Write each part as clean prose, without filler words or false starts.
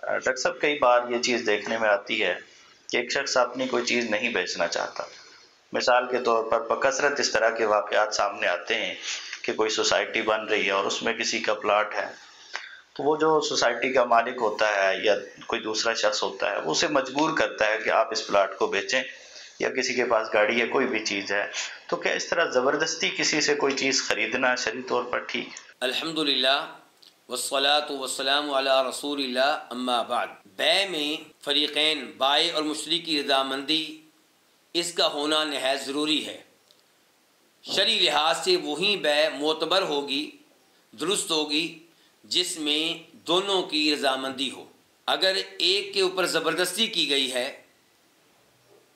Doctor صاحب کئی بار یہ چیز دیکھنے میں آتی ہے کہ ایک شخص اپنی کوئی چیز نہیں بیچنا چاہتا. مثال کے طور پر بکثرت اس طرح کے واقعات سامنے آتے ہیں کہ کوئی سوسائٹی بن رہی ہے اور اس میں کسی کا پلاٹ ہے، تو وہ جو سوسائٹی کا مالک ہوتا ہے یا کوئی دوسرا شخص ہوتا ہے وہ اسے مجبور کرتا ہے کہ آپ اس پلاٹ کو بیچیں، یا کسی کے پاس گاڑی ہے، کوئی بھی چیز ہے، تو کیا اس طرح زبردستی کسی سے کوئی چیز خریدنا شرعی طور پر ٹھیک ہے؟ الحمدللہ والصلاة والسلام علی رسول اللہ، اما بعد. بیع میں فریقین بائع اور مشتری کی رضامندی اس کا ہونا نہایت ضروری ہے. شرعی لحاظ سے وہی بیع معتبر ہوگی، درست ہوگی، جس میں دونوں کی رضامندی ہو. اگر ایک کے اوپر زبردستی کی گئی ہے،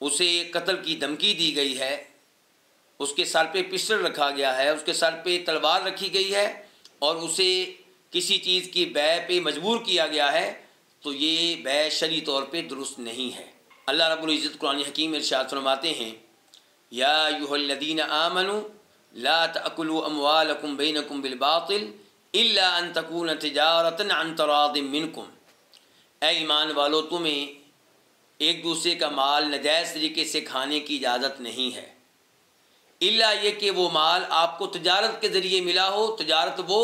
اسے قتل کی دھمکی دی گئی ہے، اس کے سر پہ پسٹل رکھا گیا ہے، اس کے سر پہ تلوار رکھی گئی ہے اور اسے کسی چیز کی بیع پہ مجبور کیا گیا ہے، تو یہ بیع شرعی طور پہ درست نہیں ہے. اللہ رب العزت قرآن حکیم ارشاد فرماتے ہیں، یا ایھا الذین آمنوا لا تأکلوا اموالکم بینکم بالباطل الا ان تکون تجارۃ عن تراض منکم. اے ایمان والو، تمہیں ایک دوسرے کا مال ناجائز طریقے سے کھانے کی اجازت نہیں ہے، الا یہ کہ وہ مال آپ کو تجارت کے ذریعے ملا ہو. تجارت وہ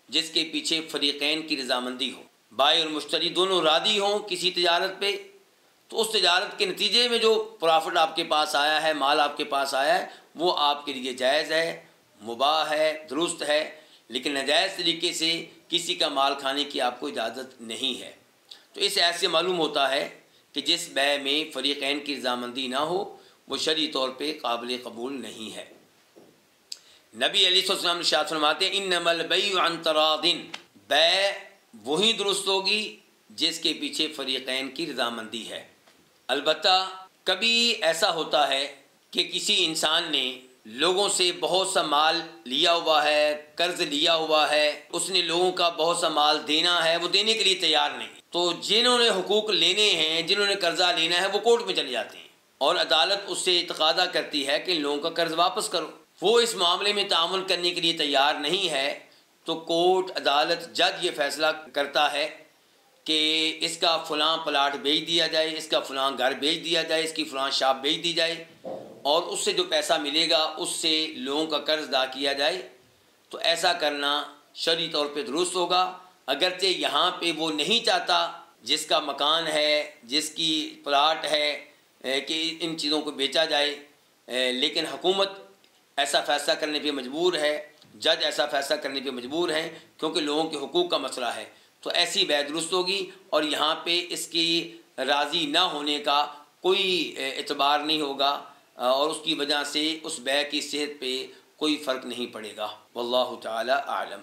جس کے پیچھے فریقین کی رضامندی ہو، بائع اور مشتری دونوں راضی ہوں کسی تجارت پہ، تو اس تجارت کے نتیجے میں جو پرافٹ آپ کے پاس آیا ہے، مال آپ کے پاس آیا ہے، وہ آپ کے لیے جائز ہے، مباح ہے، درست ہے. لیکن ناجائز طریقے سے کسی کا مال کھانے کی آپ کو اجازت نہیں ہے. تو اس ایسے معلوم ہوتا ہے کہ جس بیع میں فریقین کی رضامندی نہ ہو وہ شرعی طور پہ قابل قبول نہیں ہے. نبی علیہ السلام ارشاد فرماتے ہیں، انما البیع عن تراض. بیع وہی درست ہوگی جس کے پیچھے فریقین کی رضامندی ہے. البتہ کبھی ایسا ہوتا ہے کہ کسی انسان نے لوگوں سے بہت سا مال لیا ہوا ہے، قرض لیا ہوا ہے، اس نے لوگوں کا بہت سا مال دینا ہے، وہ دینے کے لیے تیار نہیں. تو جنہوں نے حقوق لینے ہیں، جنہوں نے قرضہ لینا ہے، وہ کورٹ میں چلے جاتے ہیں اور عدالت اس سے تقاضا کرتی ہے کہ ان لوگوں کا قرض واپس کرو. وہ اس معاملے میں تعامل کرنے کے لیے تیار نہیں ہے، تو کورٹ، عدالت، جج یہ فیصلہ کرتا ہے کہ اس کا فلاں پلاٹ بیچ دیا جائے، اس کا فلاں گھر بیچ دیا جائے، اس کی فلاں شاپ بیچ دی جائے، اور اس سے جو پیسہ ملے گا اس سے لوگوں کا قرض ادا کیا جائے. تو ایسا کرنا شرعی طور پہ درست ہوگا، اگرچہ یہاں پہ وہ نہیں چاہتا جس کا مکان ہے، جس کی پلاٹ ہے، کہ ان چیزوں کو بیچا جائے، لیکن حکومت ایسا فیصلہ کرنے پہ مجبور ہے، جج ایسا فیصلہ کرنے پہ مجبور ہیں، کیونکہ لوگوں کے حقوق کا مسئلہ ہے. تو ایسی بیع درست ہوگی اور یہاں پہ اس کی راضی نہ ہونے کا کوئی اعتبار نہیں ہوگا، اور اس کی وجہ سے اس بیع کی صحت پہ کوئی فرق نہیں پڑے گا. واللہ تعالی اعلم.